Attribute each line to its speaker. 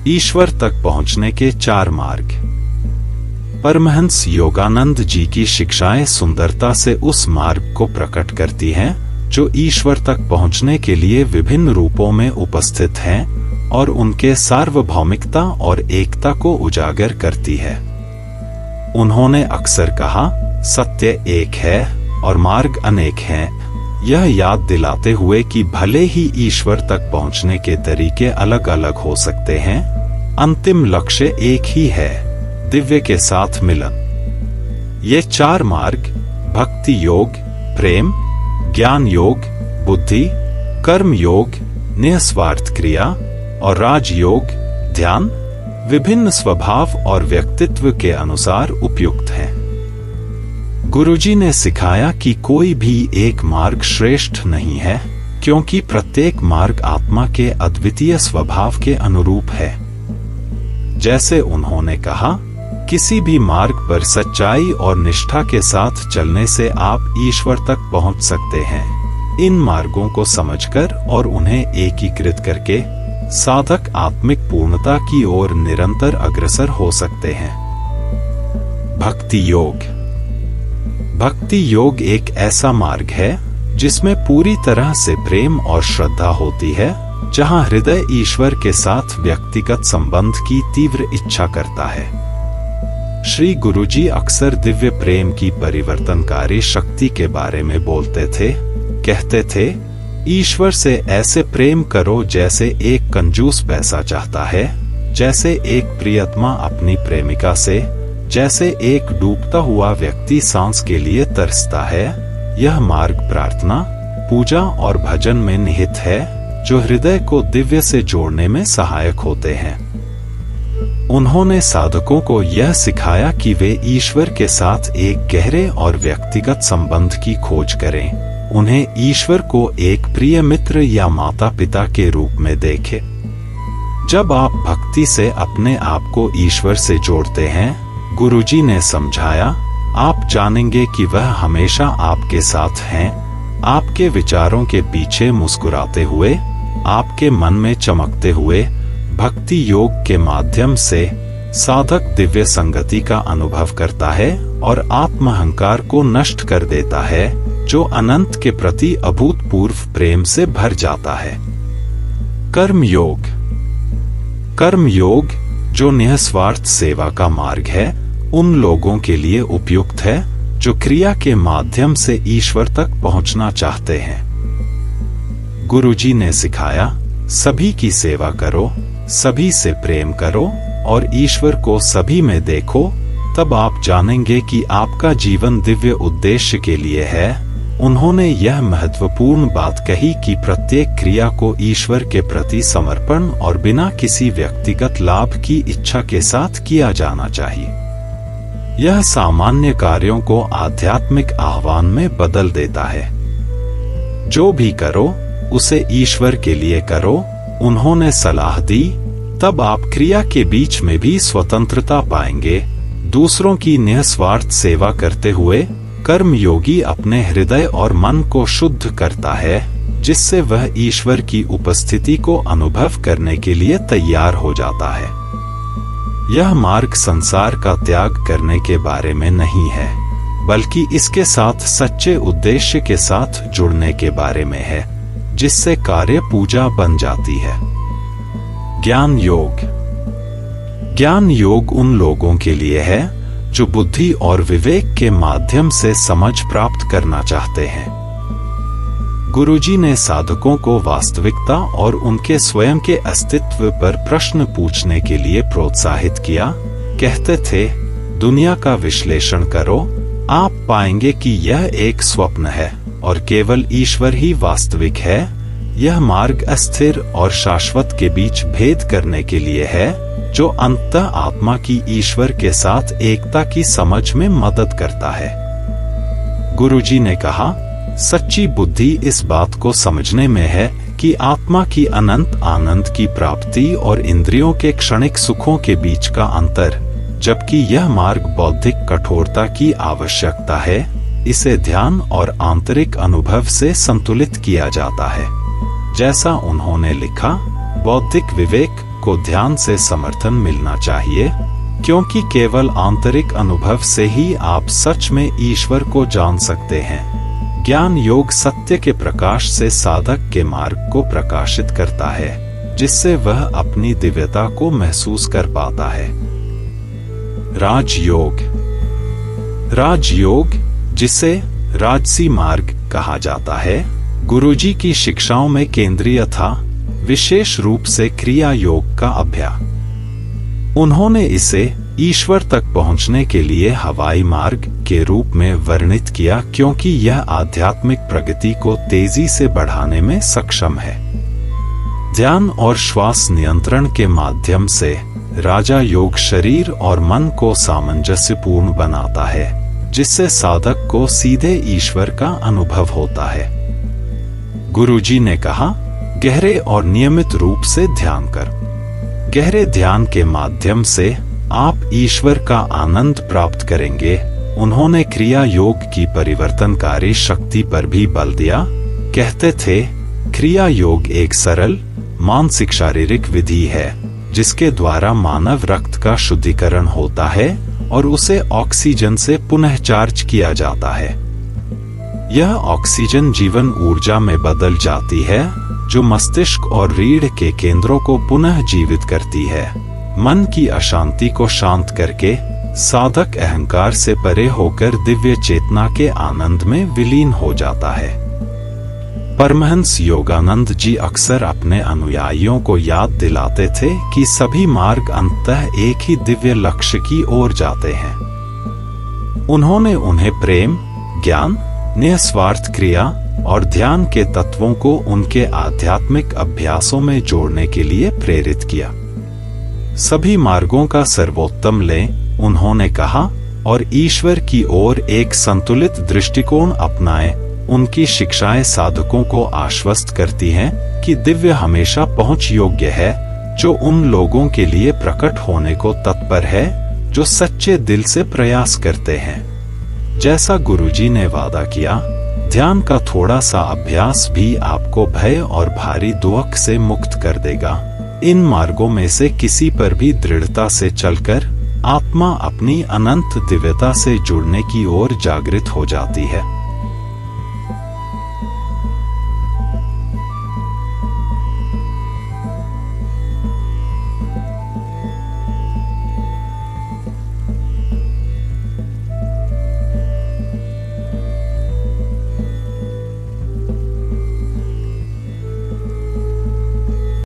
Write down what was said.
Speaker 1: ईश्वर तक पहुंचने के 4 मार्ग। परमहंस योगानंद जी की शिक्षाएं सुंदरता से उस मार्ग को प्रकट करती हैं जो ईश्वर तक पहुंचने के लिए विभिन्न रूपों में उपस्थित हैं और उनके सार्वभौमिकता और एकता को उजागर करती है। उन्होंने अक्सर कहा, सत्य एक है और मार्ग अनेक हैं, यह याद दिलाते हुए कि भले ही ईश्वर तक पहुंचने के तरीके अलग अलग हो सकते हैं, अंतिम लक्ष्य एक ही है, दिव्य के साथ मिलन। ये 4 मार्ग भक्ति योग, प्रेम, ज्ञान योग, बुद्धि, कर्म योग, निस्वार्थ क्रिया और राजयोग, ध्यान, विभिन्न स्वभाव और व्यक्तित्व के अनुसार उपयुक्त हैं। गुरुजी ने सिखाया कि कोई भी एक मार्ग श्रेष्ठ नहीं है, क्योंकि प्रत्येक मार्ग आत्मा के अद्वितीय स्वभाव के अनुरूप है। जैसे उन्होंने कहा, किसी भी मार्ग पर सच्चाई और निष्ठा के साथ चलने से आप ईश्वर तक पहुंच सकते हैं। इन मार्गों को समझकर और उन्हें एकीकृत करके साधक आत्मिक पूर्णता की ओर निरंतर अग्रसर हो सकते हैं। भक्ति योग। भक्ति योग एक ऐसा मार्ग है जिसमें पूरी तरह से प्रेम और श्रद्धा होती है, जहां हृदय ईश्वर के साथ व्यक्तिगत संबंध की तीव्र इच्छा करता है। श्री गुरुजी अक्सर दिव्य प्रेम की परिवर्तनकारी शक्ति के बारे में बोलते थे। कहते थे, ईश्वर से ऐसे प्रेम करो जैसे एक कंजूस पैसा चाहता है, जैसे एक प्रियतमा अपनी प्रेमिका से, जैसे एक डूबता हुआ व्यक्ति सांस के लिए तरसता है। यह मार्ग प्रार्थना, पूजा और भजन में निहित है, जो हृदय को दिव्य से जोड़ने में सहायक होते हैं। उन्होंने साधकों को यह सिखाया कि वे ईश्वर के साथ एक गहरे और व्यक्तिगत संबंध की खोज करें। उन्हें ईश्वर को एक प्रिय मित्र या माता पिता के रूप में देखें। जब आप भक्ति से अपने आप को ईश्वर से जोड़ते हैं, गुरुजी ने समझाया, आप जानेंगे कि वह हमेशा आपके साथ हैं, आपके विचारों के पीछे मुस्कुराते हुए, आपके मन में चमकते हुए। भक्ति योग के माध्यम से साधक दिव्य संगति का अनुभव करता है और आत्मअहंकार को नष्ट कर देता है, जो अनंत के प्रति अभूतपूर्व प्रेम से भर जाता है। कर्म योग। कर्म योग, जो निस्वार्थ सेवा का मार्ग है, उन लोगों के लिए उपयुक्त है जो क्रिया के माध्यम से ईश्वर तक पहुंचना चाहते हैं। गुरुजी ने सिखाया, सभी की सेवा करो, सभी से प्रेम करो और ईश्वर को सभी में देखो, तब आप जानेंगे कि आपका जीवन दिव्य उद्देश्य के लिए है। उन्होंने यह महत्वपूर्ण बात कही कि प्रत्येक क्रिया को ईश्वर के प्रति समर्पण और बिना किसी व्यक्तिगत लाभ की इच्छा के साथ किया जाना चाहिए। यह सामान्य कार्यों को आध्यात्मिक आह्वान में बदल देता है। जो भी करो उसे ईश्वर के लिए करो, उन्होंने सलाह दी, तब आप क्रिया के बीच में भी स्वतंत्रता पाएंगे। दूसरों की निस्वार्थ सेवा करते हुए कर्मयोगी अपने हृदय और मन को शुद्ध करता है, जिससे वह ईश्वर की उपस्थिति को अनुभव करने के लिए तैयार हो जाता है। यह मार्ग संसार का त्याग करने के बारे में नहीं है, बल्कि इसके साथ सच्चे उद्देश्य के साथ जुड़ने के बारे में है, जिससे कार्य पूजा बन जाती है। ज्ञान योग। ज्ञान योग उन लोगों के लिए है जो बुद्धि और विवेक के माध्यम से समझ प्राप्त करना चाहते हैं। गुरुजी ने साधकों को वास्तविकता और उनके स्वयं के अस्तित्व पर प्रश्न पूछने के लिए प्रोत्साहित किया। कहते थे, दुनिया का विश्लेषण करो, आप पाएंगे कि यह एक स्वप्न है और केवल ईश्वर ही वास्तविक है। यह मार्ग अस्थिर और शाश्वत के बीच भेद करने के लिए है, जो अंततः आत्मा की ईश्वर के साथ एकता की समझ में मदद करता है। गुरुजी ने कहा, सच्ची बुद्धि इस बात को समझने में है कि आत्मा की अनंत आनंद की प्राप्ति और इंद्रियों के क्षणिक सुखों के बीच का अंतर, जबकि यह मार्ग बौद्धिक कठोरता की आवश्यकता है। इसे ध्यान और आंतरिक अनुभव से संतुलित किया जाता है। जैसा उन्होंने लिखा, बौद्धिक विवेक को ध्यान से समर्थन मिलना चाहिए, क्योंकि केवल आंतरिक अनुभव से ही आप सच में ईश्वर को जान सकते हैं। ज्ञान योग सत्य के प्रकाश से साधक के मार्ग को प्रकाशित करता है, जिससे वह अपनी दिव्यता को महसूस कर पाता है। राजयोग। राजयोग, जिसे राजसी मार्ग कहा जाता है, गुरुजी की शिक्षाओं में केंद्रीय था, विशेष रूप से क्रिया योग का अभ्यास। उन्होंने इसे ईश्वर तक पहुंचने के लिए हवाई मार्ग के रूप में वर्णित किया, क्योंकि यह आध्यात्मिक प्रगति को तेजी से बढ़ाने में सक्षम है। ध्यान और श्वास नियंत्रण के माध्यम से राजा योग शरीर और मन को सामंजस्यपूर्ण बनाता है, जिससे साधक को सीधे ईश्वर का अनुभव होता है। गुरुजी ने कहा, गहरे और नियमित रूप से ध्यान कर। गहरे ध्यान के माध्यम से आप ईश्वर का आनंद प्राप्त करेंगे। उन्होंने क्रिया योग की परिवर्तनकारी शक्ति पर भी बल दिया। कहते थे, क्रिया योग एक सरल मानसिक शारीरिक विधि है, जिसके द्वारा मानव रक्त का शुद्धिकरण होता है और उसे ऑक्सीजन से पुनः चार्ज किया जाता है। यह ऑक्सीजन जीवन ऊर्जा में बदल जाती है, जो मस्तिष्क और रीढ़ के केंद्रों को पुनः जीवित करती है। मन की अशांति को शांत करके साधक अहंकार से परे होकर दिव्य चेतना के आनंद में विलीन हो जाता है। परमहंस योगानंद जी अक्सर अपने अनुयायियों को याद दिलाते थे कि सभी मार्ग अंततः एक ही दिव्य लक्ष्य की ओर जाते हैं। उन्होंने उन्हें प्रेम, ज्ञान, निस्वार्थ क्रिया और ध्यान के तत्वों को उनके आध्यात्मिक अभ्यासों में जोड़ने के लिए प्रेरित किया। सभी मार्गों का सर्वोत्तम लें, उन्होंने कहा, और ईश्वर की ओर एक संतुलित दृष्टिकोण अपनाएं। उनकी शिक्षाएं साधकों को आश्वस्त करती हैं कि दिव्य हमेशा पहुंच योग्य है, जो उन लोगों के लिए प्रकट होने को तत्पर है जो सच्चे दिल से प्रयास करते हैं। जैसा गुरुजी ने वादा किया, ध्यान का थोड़ा सा अभ्यास भी आपको भय और भारी दुख से मुक्त कर देगा। इन मार्गों में से किसी पर भी दृढ़ता से चलकर आत्मा अपनी अनंत दिव्यता से जुड़ने की ओर जागृत हो जाती है।